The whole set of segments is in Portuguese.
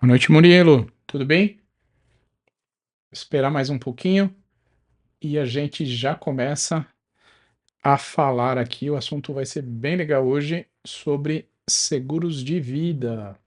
Boa noite, Murilo. Tudo bem? Esperar mais um pouquinho e a gente já começa a falar aqui. O assunto vai ser bem legal hoje sobre seguros de vida.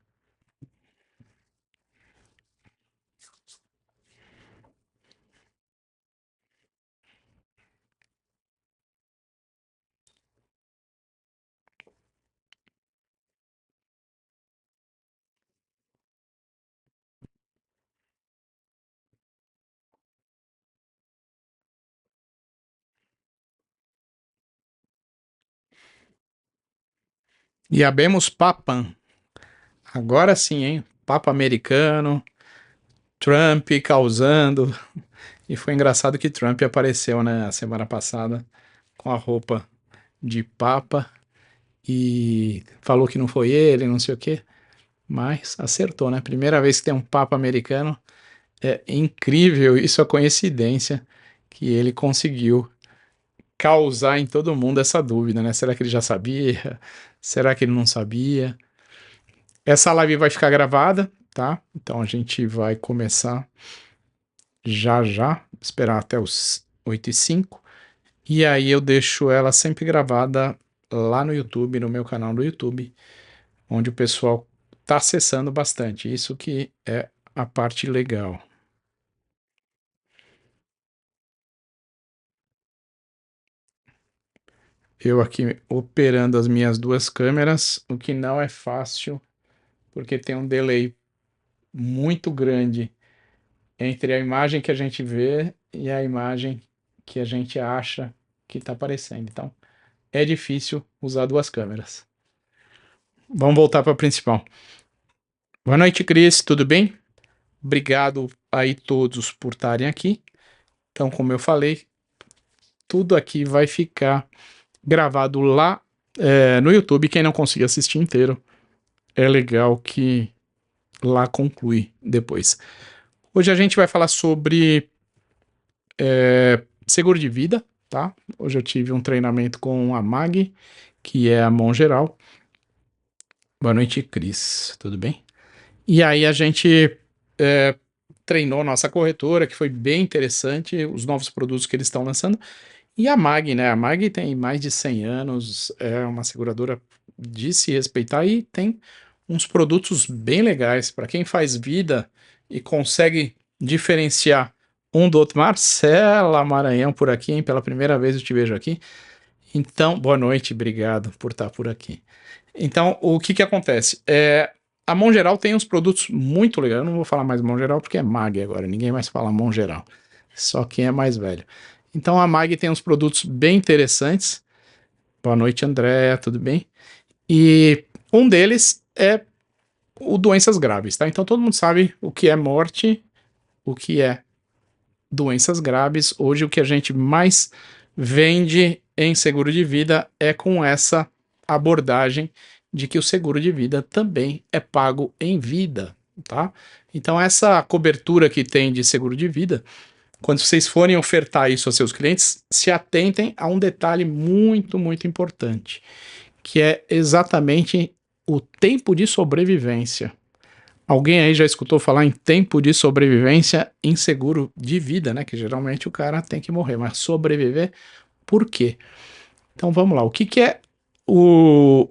E abemos papam. Agora sim, hein? Papa americano, Trump causando. E foi engraçado que Trump apareceu, né, a semana passada com a roupa de papa e falou que não foi ele, não sei o quê. Mas acertou, né? Primeira vez que tem um papa americano. É incrível isso, a coincidência que ele conseguiu causar em todo mundo essa dúvida, né? Será que ele já sabia? Será que ele não sabia? Essa live vai ficar gravada, tá? Então a gente vai começar já já, esperar até os 8h05. E aí eu deixo ela sempre gravada lá no YouTube, no meu canal do YouTube, onde o pessoal tá acessando bastante. Isso que é a parte legal. Eu aqui operando as minhas duas câmeras, o que não é fácil, porque tem um delay muito grande entre a imagem que a gente vê e a imagem que a gente acha que está aparecendo. Então, é difícil usar duas câmeras. Vamos voltar para a principal. Boa noite, Cris, tudo bem? Obrigado aí todos por estarem aqui. Então, como eu falei, tudo aqui vai ficar gravado lá no YouTube. Quem não conseguir assistir inteiro, é legal que lá conclui depois. Hoje a gente vai falar sobre seguro de vida, tá? Hoje eu tive um treinamento com a Mag, que é a mão geral. Boa noite, Cris, tudo bem? E aí a gente é, treinou nossa corretora, que foi bem interessante, os novos produtos que eles estão lançando. E a Mag, né? A Mag tem mais de 100 anos, é uma seguradora de se respeitar e tem uns produtos bem legais para quem faz vida e consegue diferenciar um do outro. Marcela Maranhão por aqui, hein? Pela primeira vez eu te vejo aqui. Então, boa noite, obrigado por estar por aqui. Então, o que que acontece? A Mão Geral tem uns produtos muito legais. Eu não vou falar mais Mão Geral porque é Mag agora, ninguém mais fala Mão Geral. Só quem é mais velho. Então a Mag tem uns produtos bem interessantes. Boa noite, André, tudo bem? E um deles é o doenças graves, tá? Então todo mundo sabe o que é morte, o que é doenças graves. Hoje o que a gente mais vende em seguro de vida é com essa abordagem de que o seguro de vida também é pago em vida, tá? Então essa cobertura que tem de seguro de vida, quando vocês forem ofertar isso aos seus clientes, se atentem a um detalhe muito, muito importante, que é exatamente o tempo de sobrevivência. Alguém aí já escutou falar em tempo de sobrevivência em seguro de vida, né? Que geralmente o cara tem que morrer, mas sobreviver, por quê? Então vamos lá, o que, que é o,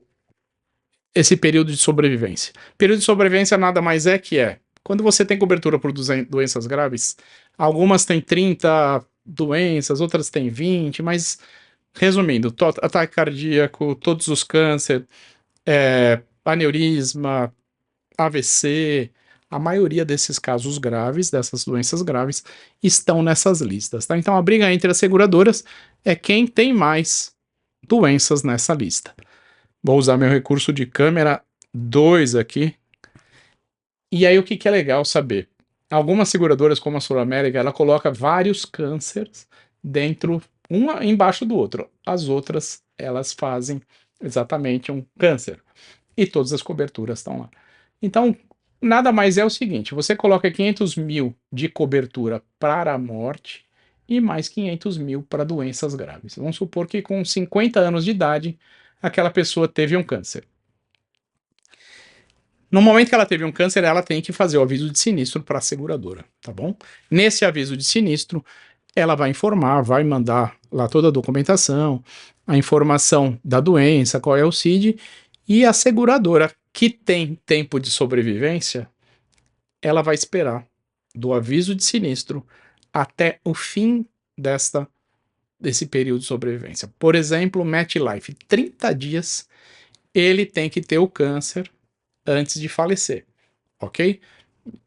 esse período de sobrevivência? Período de sobrevivência nada mais é que quando você tem cobertura por doenças graves, algumas têm 30 doenças, outras têm 20, mas resumindo, ataque cardíaco, todos os cânceres, aneurisma, AVC, a maioria desses casos graves, dessas doenças graves, estão nessas listas, tá? Então a briga entre as seguradoras é quem tem mais doenças nessa lista. Vou usar meu recurso de câmera 2 aqui. E aí o que, que é legal saber? Algumas seguradoras, como a Sul América, ela coloca vários cânceres dentro, uma embaixo do outro. As outras, elas fazem exatamente um câncer. E todas as coberturas estão lá. Então, nada mais é o seguinte: você coloca 500 mil de cobertura para a morte e mais 500 mil para doenças graves. Vamos supor que com 50 anos de idade, aquela pessoa teve um câncer. No momento que ela teve um câncer, ela tem que fazer o aviso de sinistro para a seguradora, tá bom? Nesse aviso de sinistro, ela vai informar, vai mandar lá toda a documentação, a informação da doença, qual é o CID, e a seguradora que tem tempo de sobrevivência, ela vai esperar do aviso de sinistro até o fim desse período de sobrevivência. Por exemplo, MetLife, 30 dias, ele tem que ter o câncer antes de falecer, ok?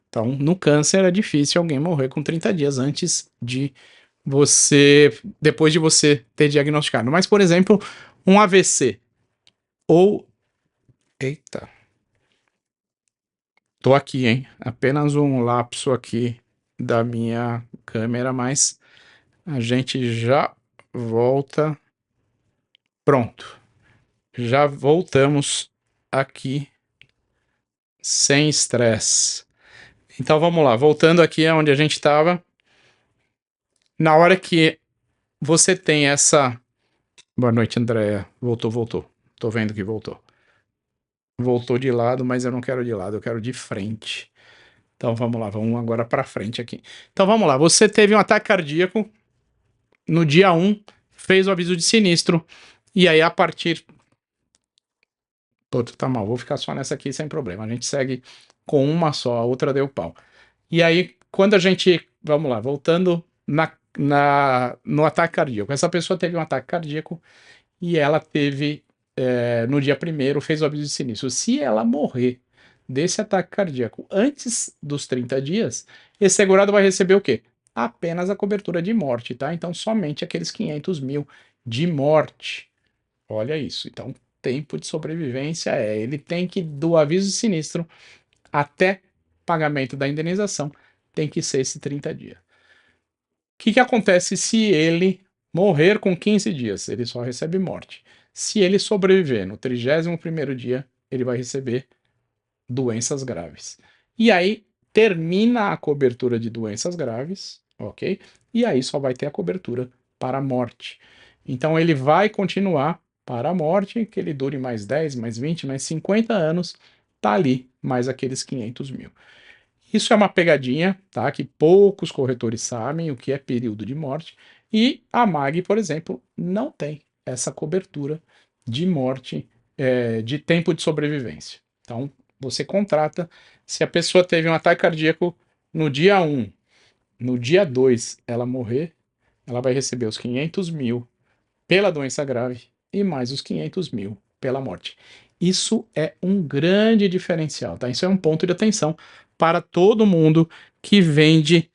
Então, no câncer é difícil alguém morrer com 30 dias antes de depois de você ter diagnosticado. Mas, por exemplo, um AVC ou... Eita, tô aqui, hein? Apenas um lapso aqui da minha câmera, mas a gente já volta. Pronto, já voltamos aqui sem estresse. Então vamos lá, voltando aqui aonde a gente estava. Na hora que você tem essa... Boa noite, Andréia. Voltou. Tô vendo que voltou. Voltou de lado, mas eu não quero de lado, eu quero de frente. Então vamos lá, vamos agora para frente aqui. Então vamos lá, você teve um ataque cardíaco no dia 1, fez o aviso de sinistro, e aí a partir... Puta, tá mal, vou ficar só nessa aqui sem problema. A gente segue com uma só, a outra deu pau. E aí, quando a gente... Vamos lá, voltando no ataque cardíaco. Essa pessoa teve um ataque cardíaco e ela teve, no dia 1º, fez o aviso de sinistro. Se ela morrer desse ataque cardíaco antes dos 30 dias, esse segurado vai receber o quê? Apenas a cobertura de morte, tá? Então, somente aqueles 500 mil de morte. Olha isso. Então, tempo de sobrevivência ele tem que, do aviso de sinistro até pagamento da indenização, tem que ser esse 30 dias. O que acontece se ele morrer com 15 dias? Ele só recebe morte. Se ele sobreviver no 31º dia, ele vai receber doenças graves. E aí termina a cobertura de doenças graves, ok? E aí só vai ter a cobertura para a morte. Então ele vai continuar para a morte, que ele dure mais 10, mais 20, mais 50 anos, tá ali mais aqueles 500 mil. Isso é uma pegadinha, tá? Que poucos corretores sabem o que é período de morte. E a MAG, por exemplo, não tem essa cobertura de morte, de tempo de sobrevivência. Então, você contrata, se a pessoa teve um ataque cardíaco no dia 1, no dia 2 ela morrer, ela vai receber os 500 mil pela doença grave e mais os 500 mil pela morte. Isso é um grande diferencial, tá? Isso é um ponto de atenção para todo mundo que vende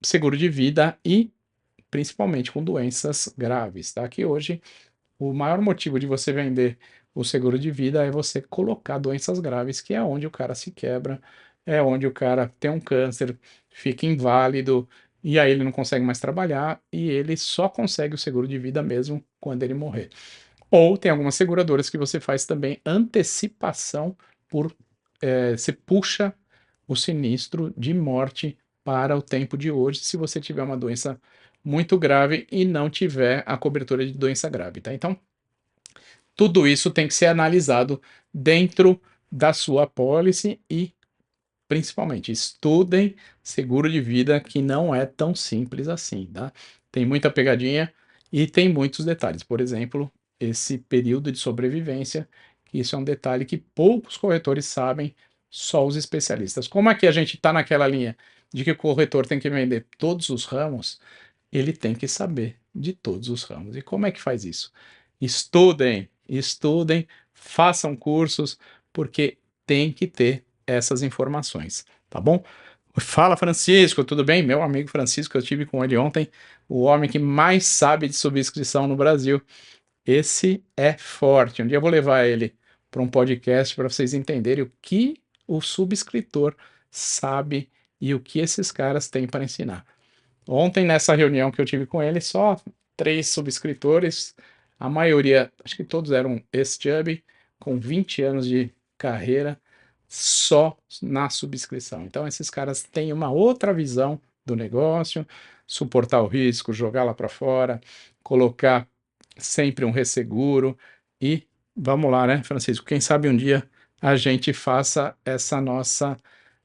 seguro de vida e principalmente com doenças graves, tá? Que hoje o maior motivo de você vender o seguro de vida é você colocar doenças graves, que é onde o cara se quebra, é onde o cara tem um câncer, fica inválido, e aí ele não consegue mais trabalhar, e ele só consegue o seguro de vida mesmo quando ele morrer. Ou tem algumas seguradoras que você faz também antecipação por... você puxa o sinistro de morte para o tempo de hoje, se você tiver uma doença muito grave e não tiver a cobertura de doença grave, tá? Então, tudo isso tem que ser analisado dentro da sua apólice e, principalmente, estudem seguro de vida, que não é tão simples assim, tá? Tem muita pegadinha e tem muitos detalhes. Por exemplo, esse período de sobrevivência, que isso é um detalhe que poucos corretores sabem, só os especialistas. Como aqui a gente está naquela linha de que o corretor tem que vender todos os ramos, ele tem que saber de todos os ramos. E como é que faz isso? Estudem, façam cursos, porque tem que ter essas informações, tá bom? Fala, Francisco, tudo bem? Meu amigo Francisco, eu tive com ele ontem, o homem que mais sabe de subscrição no Brasil. Esse é forte. Um dia eu vou levar ele para um podcast para vocês entenderem o que o subscritor sabe e o que esses caras têm para ensinar. Ontem, nessa reunião que eu tive com ele, só 3 subscritores, a maioria, acho que todos eram ex-Chubb, com 20 anos de carreira, só na subscrição. Então, esses caras têm uma outra visão do negócio, suportar o risco, jogar lá para fora, colocar sempre um resseguro e vamos lá, né, Francisco? Quem sabe um dia a gente faça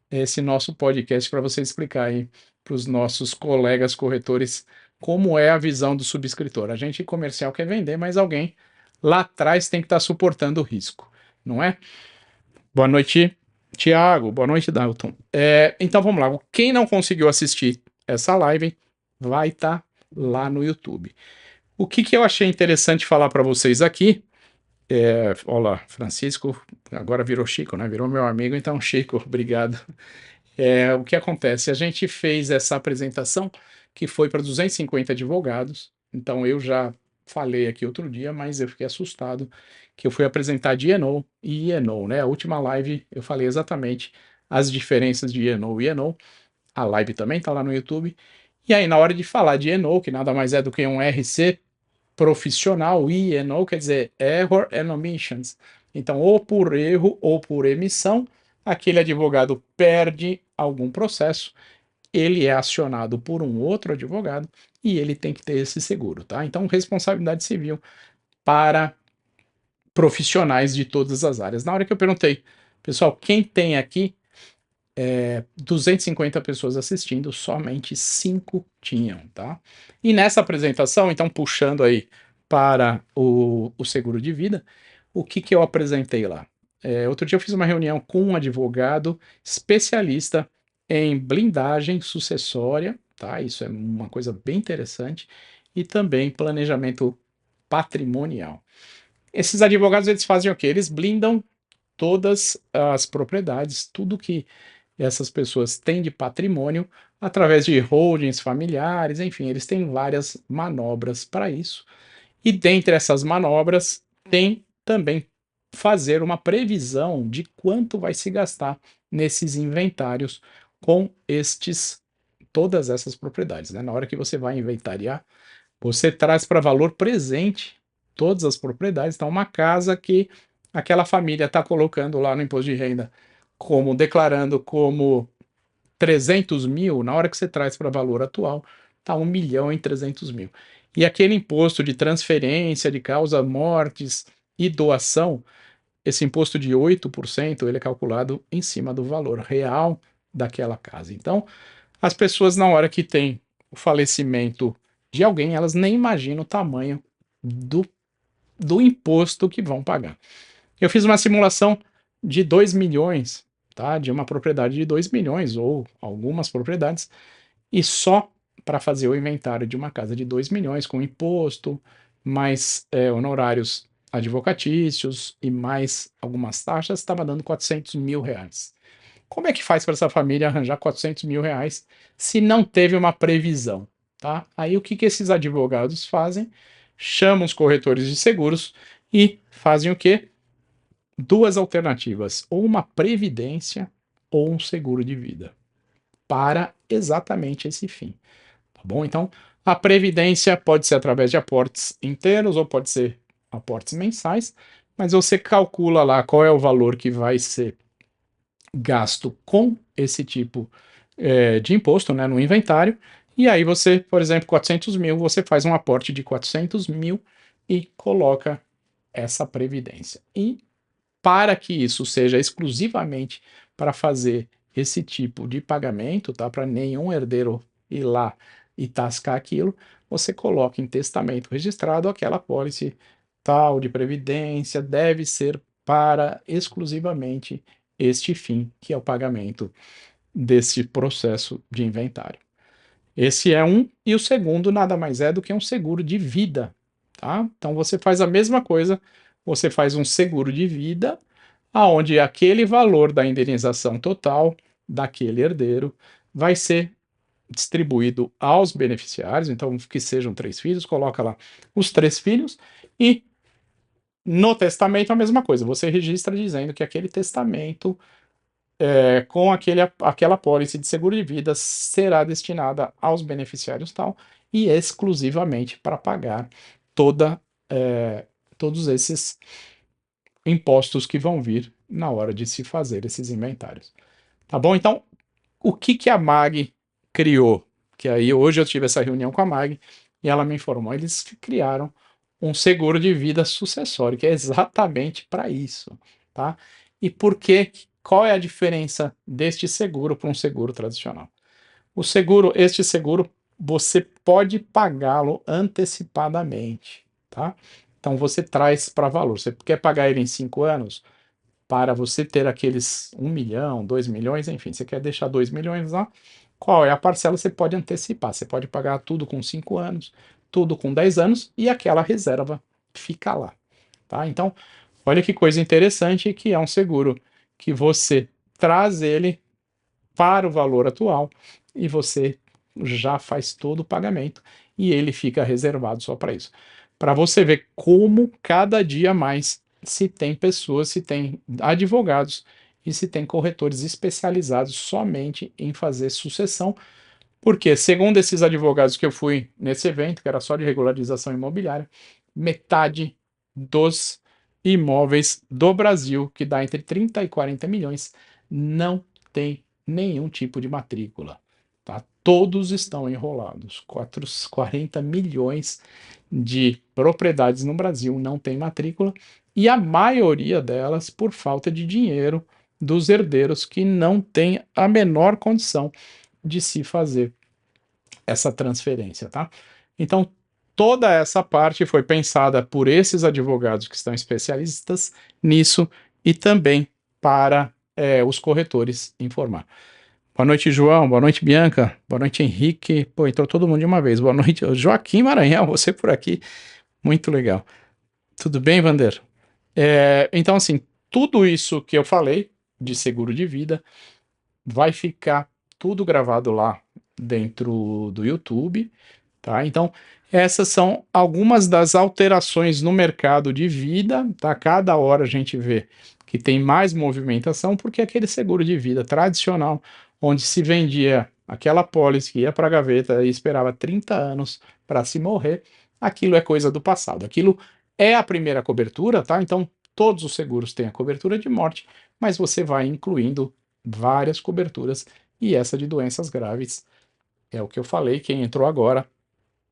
esse nosso podcast para você explicar aí para os nossos colegas corretores como é a visão do subscritor. A gente comercial quer vender, mas alguém lá atrás tem que estar suportando o risco, não é? Boa noite, Tiago. Boa noite, Dalton. Então vamos lá. Quem não conseguiu assistir essa live vai estar lá no YouTube. O que eu achei interessante falar para vocês aqui olá, Francisco, agora virou Chico, né? Virou meu amigo, então, Chico, obrigado. O que acontece? A gente fez essa apresentação que foi para 250 advogados, então eu já falei aqui outro dia, mas eu fiquei assustado que eu fui apresentar de E&O e E&O, né? A última live eu falei exatamente as diferenças de E&O e E&O, a live também está lá no YouTube, e aí na hora de falar de E&O, que nada mais é do que um RC profissional, E&O quer dizer Error and Omissions. Então, ou por erro ou por emissão, aquele advogado perde algum processo, ele é acionado por um outro advogado e ele tem que ter esse seguro, tá? Então, responsabilidade civil para profissionais de todas as áreas. Na hora que eu perguntei, pessoal, quem tem aqui 250 pessoas assistindo, somente 5 tinham, tá? E nessa apresentação, então puxando aí para o seguro de vida, o que eu apresentei lá? Outro dia eu fiz uma reunião com um advogado especialista em blindagem sucessória, tá? Isso é uma coisa bem interessante, e também planejamento patrimonial. Esses advogados, eles fazem o quê? Eles blindam todas as propriedades, tudo que essas pessoas têm de patrimônio através de holdings familiares, enfim, eles têm várias manobras para isso. E dentre essas manobras, tem também fazer uma previsão de quanto vai se gastar nesses inventários com todas essas propriedades, né? Na hora que você vai inventariar, você traz para valor presente todas as propriedades. Então, uma casa que aquela família está colocando lá no imposto de renda como declarando como 300 mil, na hora que você traz para valor atual, está 1.300.000. E aquele imposto de transferência de causa mortes e doação, esse imposto de 8%, ele é calculado em cima do valor real daquela casa. Então, as pessoas, na hora que tem o falecimento de alguém, elas nem imaginam o tamanho do, do imposto que vão pagar. Eu fiz uma simulação de 2 milhões, tá? De uma propriedade de 2 milhões, ou algumas propriedades, e só para fazer o inventário de uma casa de 2 milhões, com imposto, mais honorários advocatícios e mais algumas taxas, estava dando 400 mil reais. Como é que faz para essa família arranjar 400 mil reais se não teve uma previsão? Tá? Aí o que esses advogados fazem? Chamam os corretores de seguros e fazem o quê? Duas alternativas, ou uma previdência ou um seguro de vida, para exatamente esse fim. Tá bom? Então, a previdência pode ser através de aportes inteiros ou pode ser aportes mensais, mas você calcula lá qual é o valor que vai ser gasto com esse tipo de imposto, né, no inventário, e aí você, por exemplo, 400 mil, você faz um aporte de 400 mil e coloca essa previdência. E para que isso seja exclusivamente para fazer esse tipo de pagamento, tá? Para nenhum herdeiro ir lá e tascar aquilo, você coloca em testamento registrado aquela pólice tal de previdência deve ser para exclusivamente este fim, que é o pagamento desse processo de inventário. Esse é um, e o segundo nada mais é do que um seguro de vida, tá? Então você faz a mesma coisa, você faz um seguro de vida aonde aquele valor da indenização total daquele herdeiro vai ser distribuído aos beneficiários, então que sejam 3 filhos, coloca lá os 3 filhos e no testamento a mesma coisa, você registra dizendo que aquele testamento com aquela apólice de seguro de vida será destinada aos beneficiários tal e exclusivamente para pagar toda, todos esses impostos que vão vir na hora de se fazer esses inventários. Tá bom? Então, o que a MAG criou? Que aí hoje eu tive essa reunião com a MAG e ela me informou, eles criaram um seguro de vida sucessório, que é exatamente para isso, tá? E por que? Qual é a diferença deste seguro para um seguro tradicional? Este seguro, você pode pagá-lo antecipadamente, tá? Então você traz para valor. Você quer pagar ele em 5 anos? Para você ter aqueles 1 milhão, 2 milhões, enfim, você quer deixar 2 milhões lá, qual é a parcela? Você pode antecipar, você pode pagar tudo com 5 anos, tudo com 10 anos e aquela reserva fica lá, tá? Então, olha que coisa interessante que é um seguro que você traz ele para o valor atual e você já faz todo o pagamento e ele fica reservado só para isso. Para você ver como cada dia mais se tem pessoas, se tem advogados e se tem corretores especializados somente em fazer sucessão, porque, segundo esses advogados que eu fui nesse evento, que era só de regularização imobiliária, metade dos imóveis do Brasil, que dá entre 30 e 40 milhões, não tem nenhum tipo de matrícula. Tá? Todos estão enrolados. 40 milhões de propriedades no Brasil não tem matrícula, e a maioria delas por falta de dinheiro dos herdeiros que não têm a menor condição de se fazer essa transferência, tá? Então, toda essa parte foi pensada por esses advogados que estão especialistas nisso e também para os corretores informar. Boa noite, João. Boa noite, Bianca. Boa noite, Henrique. Pô, entrou todo mundo de uma vez. Boa noite, Joaquim Maranhão. Você por aqui. Muito legal. Tudo bem, Vander? Então, assim, tudo isso que eu falei de seguro de vida vai ficar tudo gravado lá dentro do YouTube, tá? Então, essas são algumas das alterações no mercado de vida, tá? Cada hora a gente vê que tem mais movimentação, porque aquele seguro de vida tradicional, onde se vendia aquela pólice que ia para a gaveta e esperava 30 anos para se morrer, aquilo é coisa do passado. Aquilo é a primeira cobertura, tá? Então, todos os seguros têm a cobertura de morte, mas você vai incluindo várias coberturas, e essa de doenças graves é o que eu falei. Quem entrou agora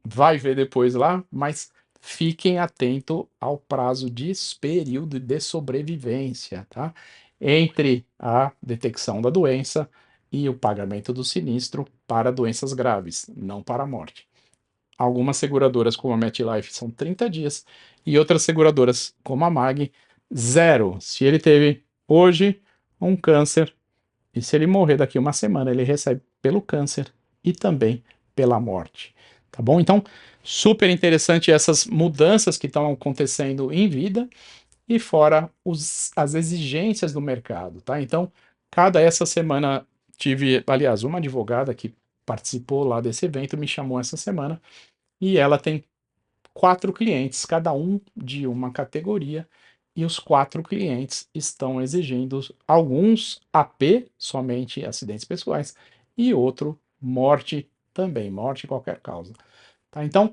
vai ver depois lá, mas fiquem atento ao prazo de período de sobrevivência, tá? Entre a detecção da doença e o pagamento do sinistro para doenças graves, não para a morte. Algumas seguradoras, como a MetLife, são 30 dias, e outras seguradoras, como a Mag, 0. Se ele teve hoje um câncer, e se ele morrer daqui uma semana, ele recebe pelo câncer e também pela morte. Tá bom? Então, super interessante essas mudanças que estão acontecendo em vida e fora as exigências do mercado, tá? Então, essa semana tive, aliás, uma advogada que participou lá desse evento me chamou essa semana e ela tem 4 clientes, cada um de uma categoria, e os 4 clientes estão exigindo alguns AP, somente acidentes pessoais, e outro morte também, morte em qualquer causa. Tá? Então,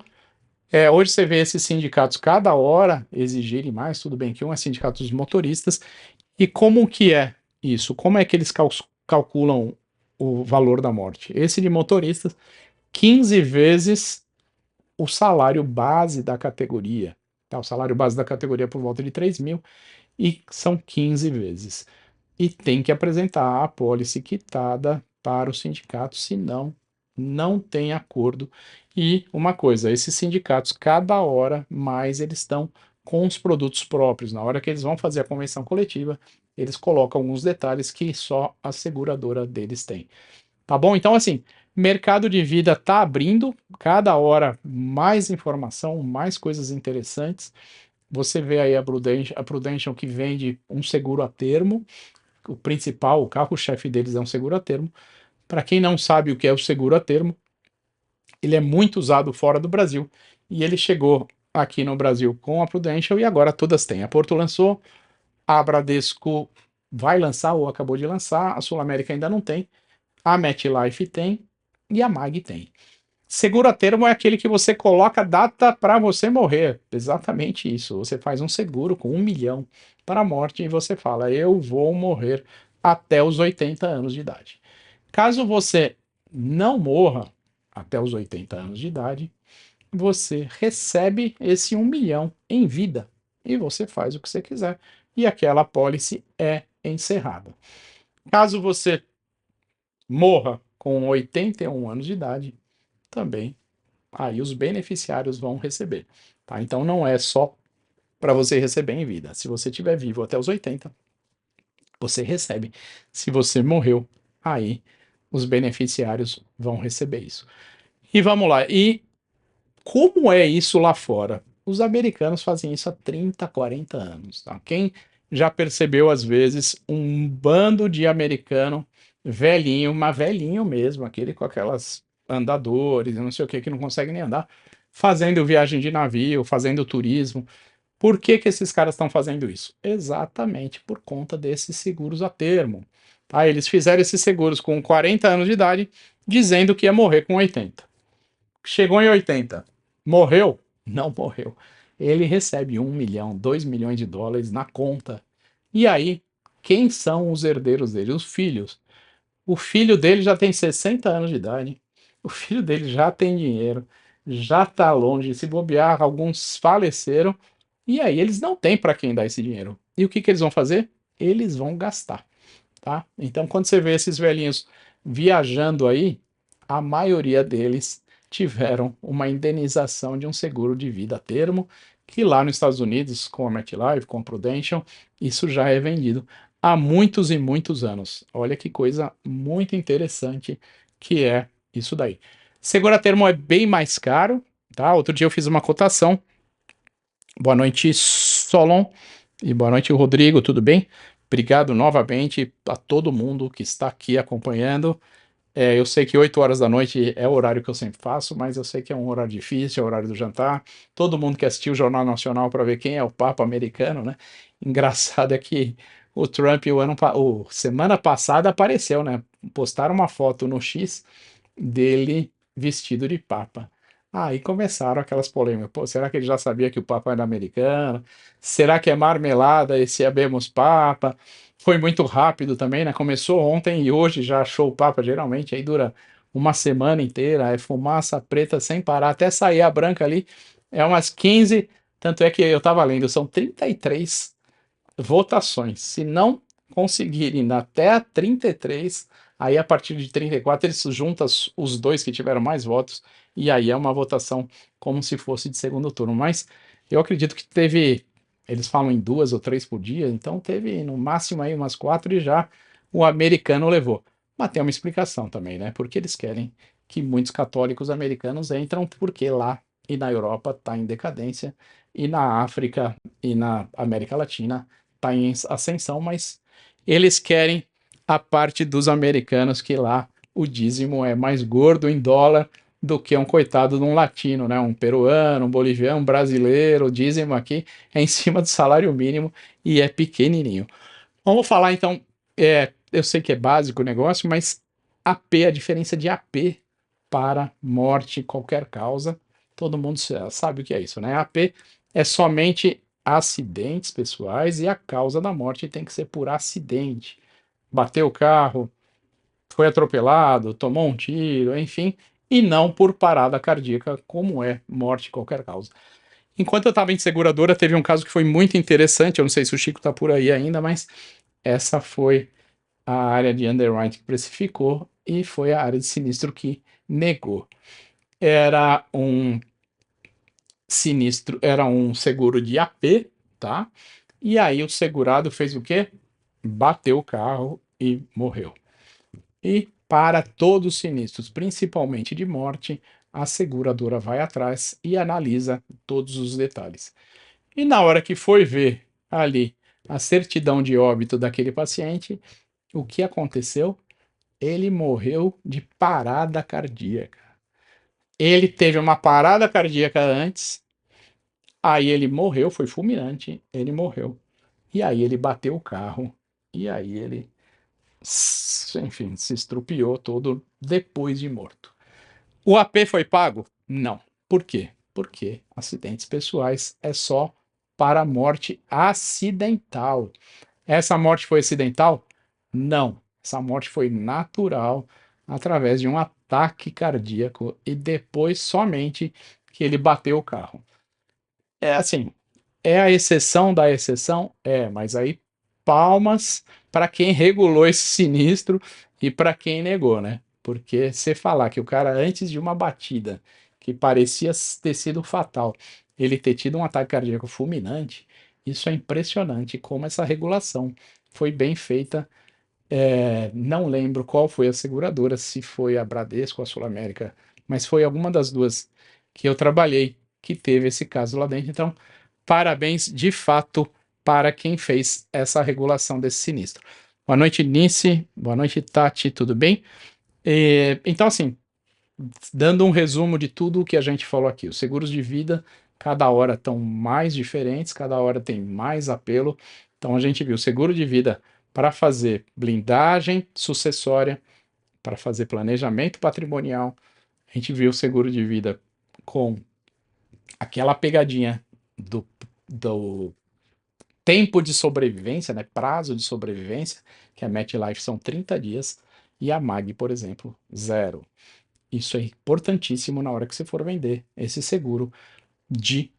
hoje você vê esses sindicatos cada hora exigirem mais, tudo bem que um é sindicato dos motoristas, e como que é isso? Como é que eles calculam o valor da morte? Esse de motoristas, 15 vezes o salário base da categoria. Tá? O salário base da categoria é por volta de 3 mil e são 15 vezes. E tem que apresentar a apólice quitada para o sindicato, senão não tem acordo. E uma coisa, esses sindicatos, cada hora mais eles estão com os produtos próprios. Na hora que eles vão fazer a convenção coletiva, eles colocam alguns detalhes que só a seguradora deles tem. Tá bom? Então, assim, mercado de vida tá abrindo, cada hora mais informação, mais coisas interessantes. Você vê aí a Prudential que vende um seguro a termo, o principal, o carro-chefe deles é um seguro a termo. Para quem não sabe o que é o seguro a termo, ele é muito usado fora do Brasil e ele chegou aqui no Brasil com a Prudential e agora todas têm. A Porto lançou, a Bradesco vai lançar ou acabou de lançar, a Sul América ainda não tem, a MetLife tem e a Mag tem. Seguro a termo é aquele que você coloca a data para você morrer. Exatamente isso. Você faz um seguro com 1 milhão para a morte e você fala: eu vou morrer até os 80 anos de idade. Caso você não morra até os 80 anos de idade, você recebe esse 1 milhão em vida e você faz o que você quiser. E aquela apólice é encerrada. Caso você morra com 81 anos de idade, também aí os beneficiários vão receber, tá? Então não é só para você receber em vida. Se você estiver vivo até os 80, você recebe. Se você morreu, aí os beneficiários vão receber isso. E vamos lá. E como é isso lá fora? Os americanos fazem isso há 30, 40 anos, tá? Quem já percebeu, às vezes, um bando de americano velhinho, mas velhinho mesmo, aquele com aquelas andadores, não sei o que não consegue nem andar, fazendo viagem de navio, fazendo turismo. Por que que esses caras estão fazendo isso? Exatamente por conta desses seguros a termo. Tá? Eles fizeram esses seguros com 40 anos de idade, dizendo que ia morrer com 80. Chegou em 80, morreu? Não morreu. Ele recebe 1 milhão, 2 milhões de dólares na conta. E aí, quem são os herdeiros dele? Os filhos. O filho dele já tem 60 anos de idade. O filho dele já tem dinheiro, já está longe. Se bobear, alguns faleceram. E aí, eles não têm para quem dar esse dinheiro. E o que, que eles vão fazer? Eles vão gastar. Tá? Então, quando você vê esses velhinhos viajando aí, a maioria deles tiveram uma indenização de um seguro de vida a termo, que lá nos Estados Unidos, com a MetLife, com a Prudential, isso já é vendido há muitos e muitos anos. Olha que coisa muito interessante que é isso daí. Seguro a termo é bem mais caro, tá? Outro dia eu fiz uma cotação. Boa noite, Solon. E boa noite, Rodrigo, tudo bem? Obrigado novamente a todo mundo que está aqui acompanhando. Eu sei que 8 horas da noite é o horário que eu sempre faço, mas eu sei que é um horário difícil, é o horário do jantar. Todo mundo que assistiu o Jornal Nacional para ver quem é o Papa americano, né? Engraçado é que o Trump, semana passada, apareceu, né? Postaram uma foto no X dele vestido de Papa. Aí começaram aquelas polêmicas. Pô, será que ele já sabia que o Papa era americano? Será que é marmelada esse Habemos Papa? Foi muito rápido também, né? Começou ontem e hoje já achou o Papa, geralmente, aí dura uma semana inteira, é fumaça preta sem parar, até sair a branca ali, é umas 15, tanto é que eu tava lendo, são 33 votações. Se não conseguirem até a 33, aí a partir de 34 eles juntam os dois que tiveram mais votos, e aí é uma votação como se fosse de segundo turno. Mas eu acredito que teve, eles falam em 2 ou 3 por dia, então teve no máximo aí umas 4 e já o americano levou. Mas tem uma explicação também, né? Porque eles querem que muitos católicos americanos entram, porque lá e na Europa está em decadência, e na África e na América Latina está em ascensão, mas eles querem a parte dos americanos, que lá o dízimo é mais gordo em dólar do que um coitado de um latino, né? Um peruano, um boliviano, um brasileiro. O dízimo aqui é em cima do salário mínimo e é pequenininho. Vamos falar então, eu sei que é básico o negócio, mas AP, a diferença de AP para morte, qualquer causa, todo mundo sabe o que é isso, né? AP é somente acidentes pessoais e a causa da morte tem que ser por acidente. Bateu o carro, foi atropelado, tomou um tiro, enfim, e não por parada cardíaca, como é morte qualquer causa. Enquanto eu estava em seguradora, teve um caso que foi muito interessante, eu não sei se o Chico está por aí ainda, mas essa foi a área de underwriting que precificou e foi a área de sinistro que negou. Era um sinistro, era um seguro de AP, tá? E aí o segurado fez o quê? Bateu o carro e morreu. E para todos os sinistros, principalmente de morte, a seguradora vai atrás e analisa todos os detalhes. E na hora que foi ver ali a certidão de óbito daquele paciente, o que aconteceu? Ele morreu de parada cardíaca. Ele teve uma parada cardíaca antes, aí ele morreu, foi fulminante, ele morreu. E aí ele bateu o carro, e aí ele, enfim, se estrupiou todo depois de morto. O AP foi pago? Não. Por quê? Porque acidentes pessoais é só para morte acidental. Essa morte foi acidental? Não. Essa morte foi natural, através de um ataque cardíaco e depois somente que ele bateu o carro. É assim, é a exceção da exceção? É, mas aí palmas para quem regulou esse sinistro e para quem negou, né? Porque você falar que o cara, antes de uma batida que parecia ter sido fatal, ele ter tido um ataque cardíaco fulminante, isso é impressionante como essa regulação foi bem feita. Não lembro qual foi a seguradora, se foi a Bradesco ou a Sul América, mas foi alguma das duas que eu trabalhei que teve esse caso lá dentro. Então, parabéns de fato para quem fez essa regulação desse sinistro. Boa noite, Nice. Boa noite, Tati. Tudo bem? Então, assim, dando um resumo de tudo o que a gente falou aqui, os seguros de vida, cada hora estão mais diferentes, cada hora tem mais apelo. Então, a gente viu seguro de vida para fazer blindagem sucessória, para fazer planejamento patrimonial. A gente viu seguro de vida com aquela pegadinha do tempo de sobrevivência, né, prazo de sobrevivência, que a MetLife são 30 dias, e a MAG, por exemplo, zero. Isso é importantíssimo na hora que você for vender esse seguro de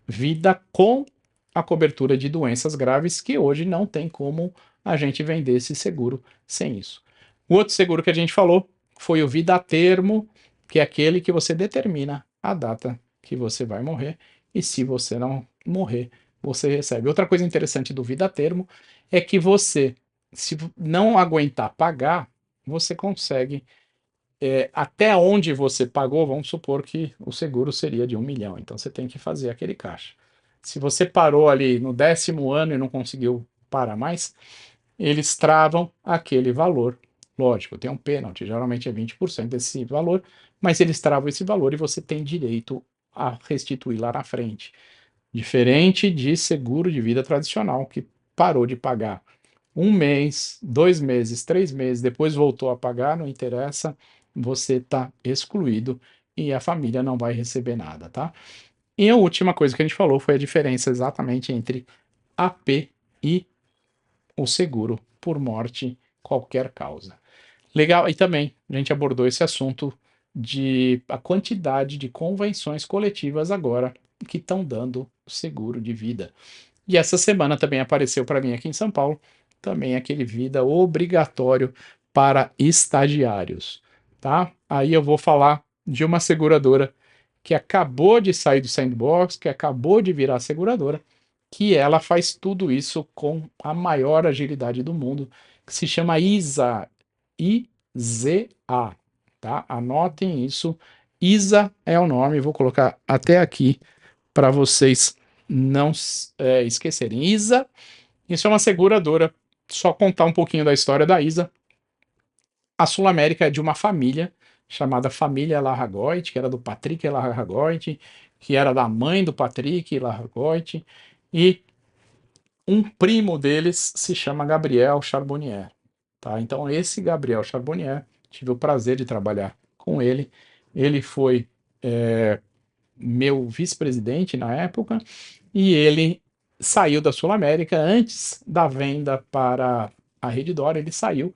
vida com a cobertura de doenças graves, que hoje não tem como a gente vender esse seguro sem isso. O outro seguro que a gente falou foi o vida a termo, que é aquele que você determina a data que você vai morrer, e se você não morrer, você recebe. Outra coisa interessante do vida a termo é que você, se não aguentar pagar, você consegue até onde você pagou, vamos supor que o seguro seria de 1 milhão, então você tem que fazer aquele caixa. Se você parou ali no 10º ano e não conseguiu parar mais, eles travam aquele valor. Lógico, tem um pênalti, geralmente é 20% desse valor, mas eles travam esse valor e você tem direito a restituir lá na frente. Diferente de seguro de vida tradicional, que parou de pagar 1 mês, 2 meses, 3 meses, depois voltou a pagar, não interessa, você está excluído e a família não vai receber nada, tá? E a última coisa que a gente falou foi a diferença exatamente entre AP e o seguro por morte, qualquer causa. Legal, e também a gente abordou esse assunto de a quantidade de convenções coletivas agora que estão dando seguro de vida. E essa semana também apareceu para mim aqui em São Paulo, também aquele vida obrigatório para estagiários, tá? Aí eu vou falar de uma seguradora que acabou de sair do sandbox, que acabou de virar seguradora, que ela faz tudo isso com a maior agilidade do mundo, que se chama ISA, IZA, tá? Anotem isso. ISA é o nome, vou colocar até aqui para vocês não esquecerem. ISA, isso é uma seguradora. Só contar um pouquinho da história da ISA. A Sul América é de uma família chamada Família Larragoit, que era do Patrick Larragoit, que era da mãe do Patrick Larragoit, e um primo deles se chama Gabriel Charbonnier. Tá? Então, esse Gabriel Charbonnier, tive o prazer de trabalhar com ele. Ele foi meu vice-presidente na época, e ele saiu da Sul América antes da venda para a Redditor, ele saiu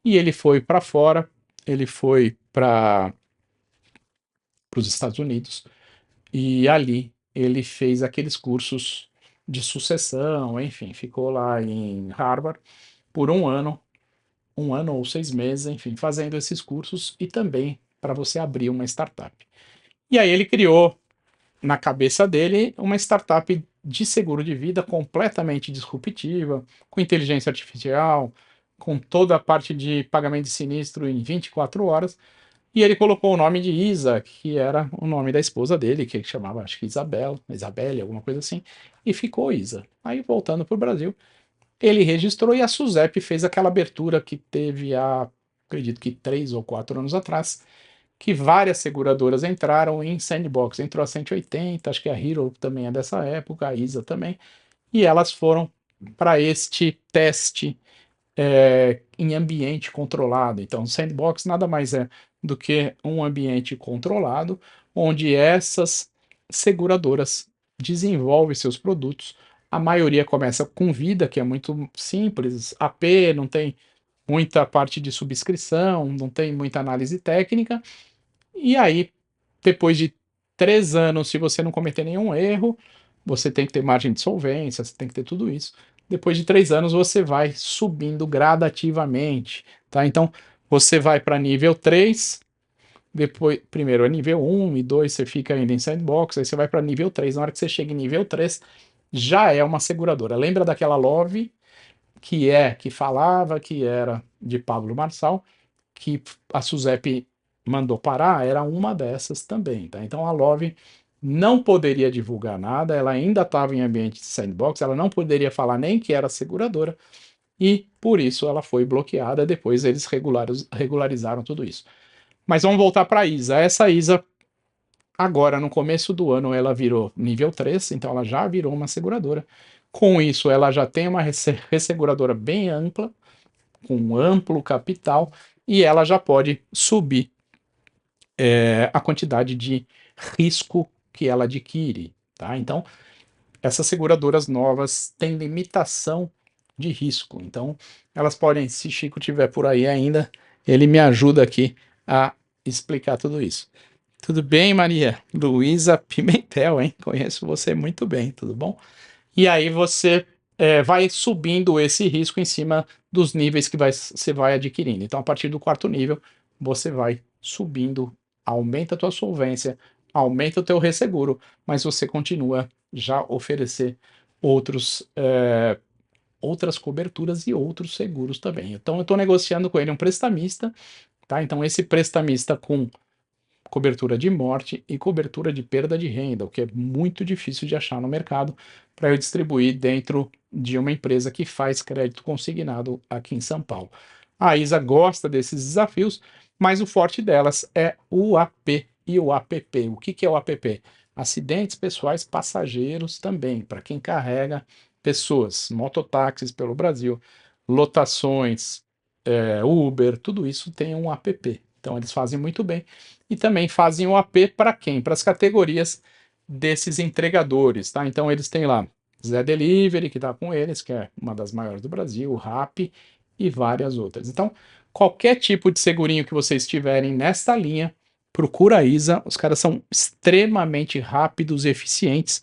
e ele foi para fora, ele foi para os Estados Unidos e ali ele fez aqueles cursos de sucessão, enfim, ficou lá em Harvard por um ano ou 6 meses, enfim, fazendo esses cursos e também para você abrir uma startup. E aí ele criou na cabeça dele uma startup de seguro de vida completamente disruptiva, com inteligência artificial, com toda a parte de pagamento de sinistro em 24 horas, e ele colocou o nome de Isa, que era o nome da esposa dele, que chamava, acho que Isabelle, alguma coisa assim, e ficou Isa. Aí, voltando para o Brasil, ele registrou e a SUSEP fez aquela abertura que teve há, acredito que 3 ou 4 anos atrás, que várias seguradoras entraram em sandbox. Entrou a 180, acho que a Hero também é dessa época, a ISA também, e elas foram para este teste em ambiente controlado. Então, sandbox nada mais é do que um ambiente controlado, onde essas seguradoras desenvolvem seus produtos. A maioria começa com vida, que é muito simples, AP, não tem muita parte de subscrição, não tem muita análise técnica, e aí, depois de 3 anos, se você não cometer nenhum erro, você tem que ter margem de solvência, você tem que ter tudo isso. depois de 3 anos você vai subindo gradativamente, tá? Então, você vai para nível 3, depois, primeiro é nível 1 e 2, você fica ainda em sandbox, aí você vai para nível 3. Na hora que você chega em nível 3, já é uma seguradora. Lembra daquela Love, que falava que era de Pablo Marçal, que a SUSEP mandou parar, era uma dessas também, tá? Então a Love não poderia divulgar nada, ela ainda estava em ambiente de sandbox, ela não poderia falar nem que era seguradora, e por isso ela foi bloqueada. Depois eles regularizaram tudo isso. Mas vamos voltar para a ISA. Essa ISA, agora no começo do ano, ela virou nível 3, então ela já virou uma seguradora. Com isso, ela já tem uma resseguradora bem ampla, com amplo capital, e ela já pode subir a quantidade de risco que ela adquire, tá? Então, essas seguradoras novas têm limitação de risco. Então, elas podem, se Chico tiver por aí ainda, ele me ajuda aqui a explicar tudo isso. Tudo bem, Maria? Luísa Pimentel, hein? Conheço você muito bem, tudo bom? E aí você vai subindo esse risco em cima dos níveis que você vai adquirindo. Então, a partir do 4º nível, você vai subindo, aumenta a tua solvência, aumenta o teu resseguro, mas você continua já oferecer outros, outras coberturas e outros seguros também. Então, eu estou negociando com ele um prestamista, tá? Então, esse prestamista com cobertura de morte e cobertura de perda de renda, o que é muito difícil de achar no mercado, para eu distribuir dentro de uma empresa que faz crédito consignado aqui em São Paulo. A ISA gosta desses desafios, mas o forte delas é o AP e o APP. O que é o APP? Acidentes pessoais passageiros também, para quem carrega pessoas, mototáxis pelo Brasil, lotações, Uber, tudo isso tem um APP. Então eles fazem muito bem. E também fazem o AP para quem? Para as categorias desses entregadores, tá? Então eles têm lá Zé Delivery, que está com eles, que é uma das maiores do Brasil, o Rappi e várias outras. Então, qualquer tipo de segurinho que vocês tiverem nesta linha, procura a ISA, os caras são extremamente rápidos e eficientes.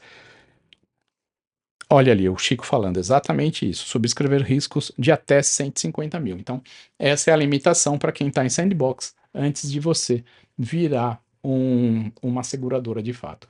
Olha ali, o Chico falando exatamente isso, subscrever riscos de até 150 mil. Então, essa é a limitação para quem está em sandbox antes de você virar uma seguradora de fato.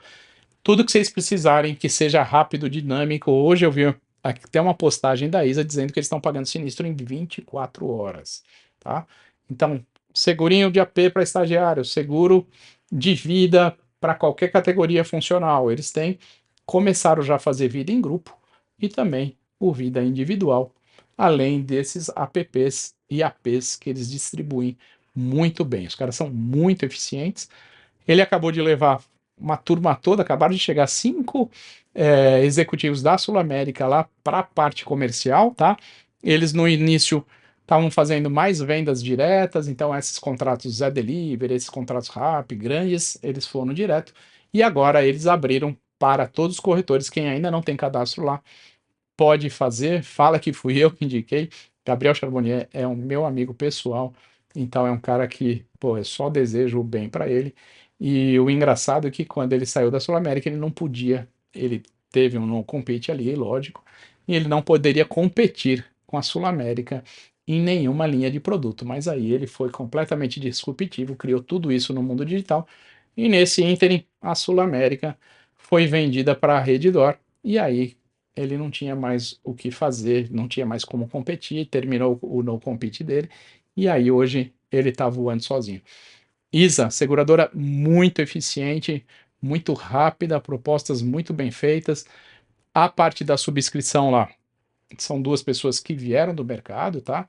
Tudo que vocês precisarem que seja rápido, dinâmico. Hoje eu vi até uma postagem da ISA dizendo que eles estão pagando sinistro em 24 horas, tá? Então, segurinho de AP para estagiário, seguro de vida para qualquer categoria funcional. Eles têm, começaram já a fazer vida em grupo e também o vida individual, além desses apps e APs que eles distribuem muito bem. Os caras são muito eficientes. Ele acabou de levar uma turma toda, acabaram de chegar 5 executivos da Sul América lá para a parte comercial, tá? Eles no início estavam fazendo mais vendas diretas, então esses contratos Zé Delivery, esses contratos Rappi, grandes, eles foram direto, e agora eles abriram para todos os corretores. Quem ainda não tem cadastro lá, pode fazer, fala que fui eu que indiquei. Gabriel Charbonnier é um meu amigo pessoal, então é um cara que, pô, eu só desejo o bem para ele. E o engraçado é que quando ele saiu da Sul América, ele não podia, ele teve um no compete ali, lógico, e ele não poderia competir com a Sul América em nenhuma linha de produto, mas aí ele foi completamente disruptivo, criou tudo isso no mundo digital, e nesse ínterim, a Sul América foi vendida para a Redditor, e aí ele não tinha mais o que fazer, não tinha mais como competir, terminou o no compete dele, e aí hoje ele está voando sozinho. ISA, seguradora muito eficiente, muito rápida, propostas muito bem feitas. A parte da subscrição lá, são 2 pessoas que vieram do mercado, tá?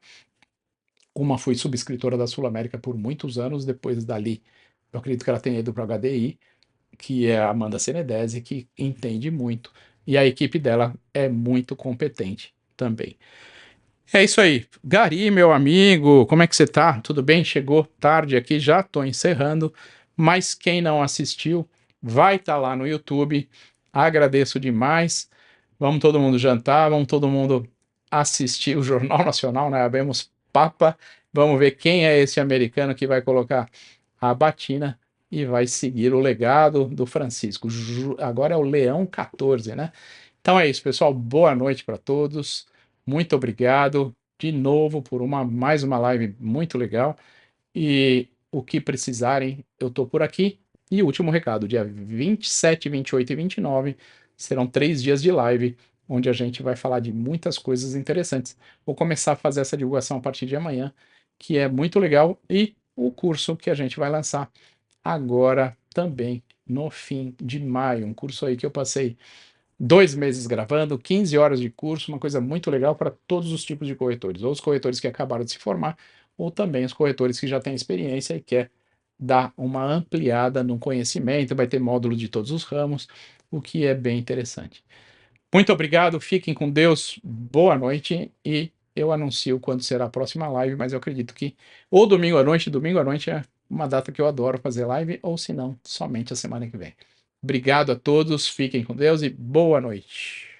Uma foi subscritora da Sul América por muitos anos, depois dali, eu acredito que ela tenha ido para o HDI, que é a Amanda Senedese, que entende muito, e a equipe dela é muito competente também. É isso aí. Gari, meu amigo, como é que você tá? Tudo bem? Chegou tarde aqui, já tô encerrando, mas quem não assistiu, vai estar lá no YouTube. Agradeço demais. Vamos todo mundo jantar, vamos todo mundo assistir o Jornal Nacional, né? Abemos Papa. Vamos ver quem é esse americano que vai colocar a batina e vai seguir o legado do Francisco. Agora é o Leão 14, né? Então é isso, pessoal. Boa noite para todos. Muito obrigado de novo por mais uma live muito legal. E o que precisarem, eu estou por aqui. E último recado, dia 27, 28 e 29 serão 3 dias de live, onde a gente vai falar de muitas coisas interessantes. Vou começar a fazer essa divulgação a partir de amanhã, que é muito legal, e o curso que a gente vai lançar agora também no fim de maio. Um curso aí que eu passei 2 meses gravando, 15 horas de curso, uma coisa muito legal para todos os tipos de corretores, ou os corretores que acabaram de se formar, ou também os corretores que já têm experiência e quer dar uma ampliada no conhecimento, vai ter módulo de todos os ramos, o que é bem interessante. Muito obrigado, fiquem com Deus, boa noite, e eu anuncio quando será a próxima live, mas eu acredito que ou domingo à noite é uma data que eu adoro fazer live, ou se não, somente a semana que vem. Obrigado a todos, fiquem com Deus e boa noite.